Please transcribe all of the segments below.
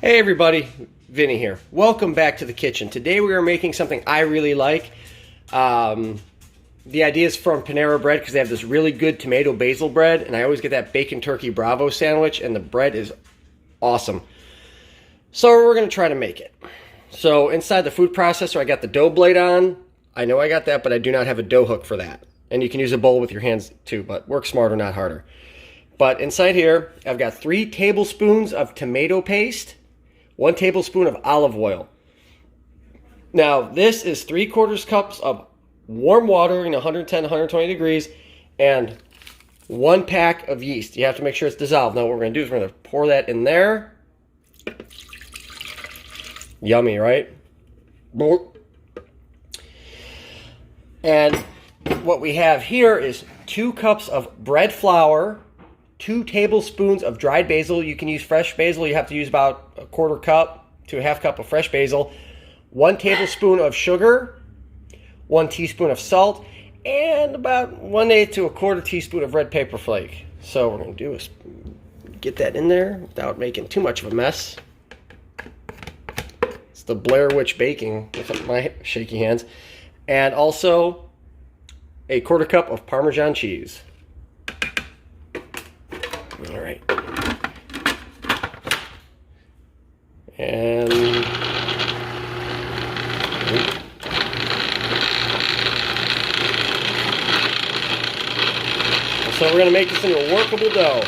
Hey everybody, Vinny here. Welcome back to the kitchen. Today we are making something I really like. The idea is from Panera Bread because they have this really good tomato-basil bread, and I always get that bacon turkey bravo sandwich, and the bread is awesome. So we're going to try to make it. So inside the food processor, I got the dough blade on. I know I got that, but I do not have a dough hook for that. And you can use a bowl with your hands too, but work smarter, not harder. But inside here, I've got 3 tablespoons of tomato paste, 1 tablespoon of olive oil. Now, this is 3/4 cups of warm water in 110, 120 degrees, and 1 pack of yeast. You have to make sure it's dissolved. Now, what we're going to do is we're going to pour that in there. Yummy, right? And what we have here is 2 cups of bread flour, 2 tablespoons of dried basil. You can use fresh basil. You have to use about 1/4 cup to a 1/2 cup of fresh basil. 1 tablespoon of sugar, 1 teaspoon of salt, and about 1/8 to 1/4 teaspoon of red pepper flake. So what we're going to do is get that in there without making too much of a mess. It's the Blair Witch baking with my shaky hands. And also a 1/4 cup of Parmesan cheese. All right. And so we're going to make this into a workable dough.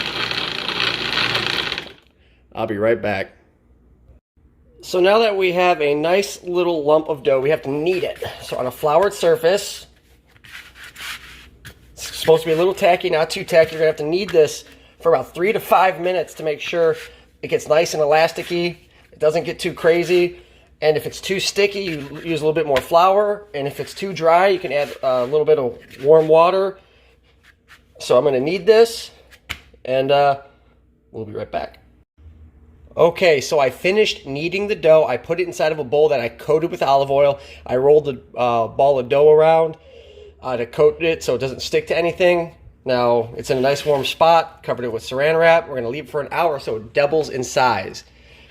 I'll be right back. So now that we have a nice little lump of dough, we have to knead it. So on a floured surface, it's supposed to be a little tacky, not too tacky. You're going to have to knead this for about 3 to 5 minutes to make sure it gets nice and elasticy. It doesn't get too crazy. And if it's too sticky, you use a little bit more flour. And if it's too dry, you can add a little bit of warm water. So I'm going to knead this, and we'll be right back. Okay, so I finished kneading the dough. I put it inside of a bowl that I coated with olive oil. I rolled the ball of dough around to coat it so it doesn't stick to anything. Now, it's in a nice warm spot, covered it with saran wrap. We're going to leave it for an hour so it doubles in size.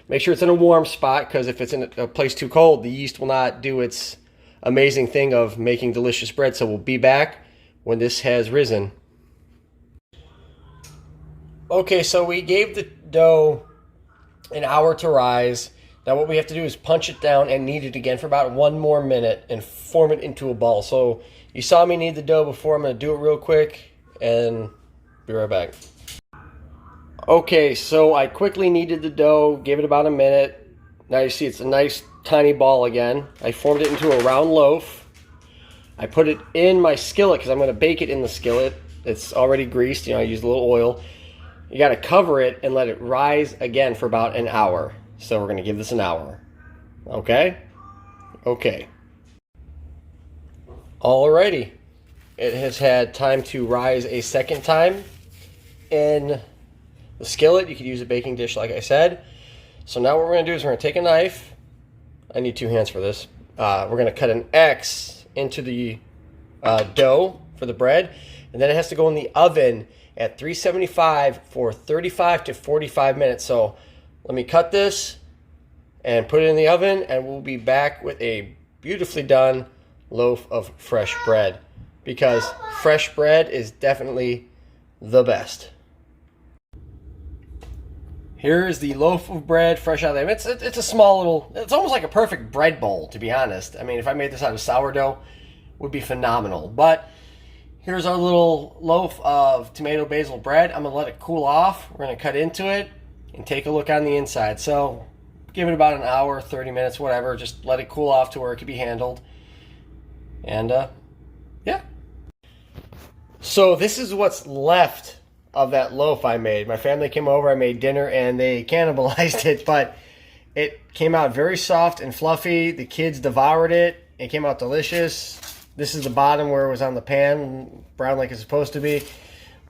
Make sure it's in a warm spot, because if it's in a place too cold, the yeast will not do its amazing thing of making delicious bread. So we'll be back when this has risen. Okay, so we gave the dough an hour to rise. Now what we have to do is punch it down and knead it again for about 1 more minute and form it into a ball. So you saw me knead the dough before. I'm going to do it real quick and be right back. Okay, so I quickly kneaded the dough, gave it about a minute. Now you see it's a nice tiny ball again. I formed it into a round loaf. I put it in my skillet because I'm going to bake it in the skillet. It's already greased. I used a little oil. You got to cover it and let it rise again for about an hour. So we're going to give this an hour. Okay? Okay. Alrighty. It has had time to rise a second time in the skillet. You could use a baking dish like I said. So now what we're going to do is we're going to take a knife. I need 2 hands for this. We're going to cut an X into the dough for the bread. And then it has to go in the oven at 375 for 35 to 45 minutes. So let me cut this and put it in the oven, and we'll be back with a beautifully done loaf of fresh bread, because fresh bread is definitely the best. Here is the loaf of bread fresh out of the oven. It's a small little, it's almost like a perfect bread bowl, to be honest. I mean, if I made this out of sourdough, it would be phenomenal. But here's our little loaf of tomato basil bread. I'm going to let it cool off. We're going to cut into it and take a look on the inside. So give it about an hour, 30 minutes, whatever. Just let it cool off to where it can be handled. And yeah. So this is what's left of that loaf I made. My family came over, I made dinner, and they cannibalized it, but it came out very soft and fluffy. The kids devoured it. It came out delicious. This is the bottom where it was on the pan, brown like it's supposed to be.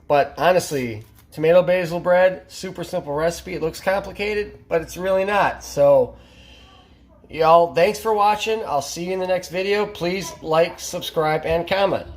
But honestly, tomato basil bread, super simple recipe. It looks complicated, but it's really not. So, y'all, thanks for watching. I'll see you in the next video. Please like, subscribe, and comment.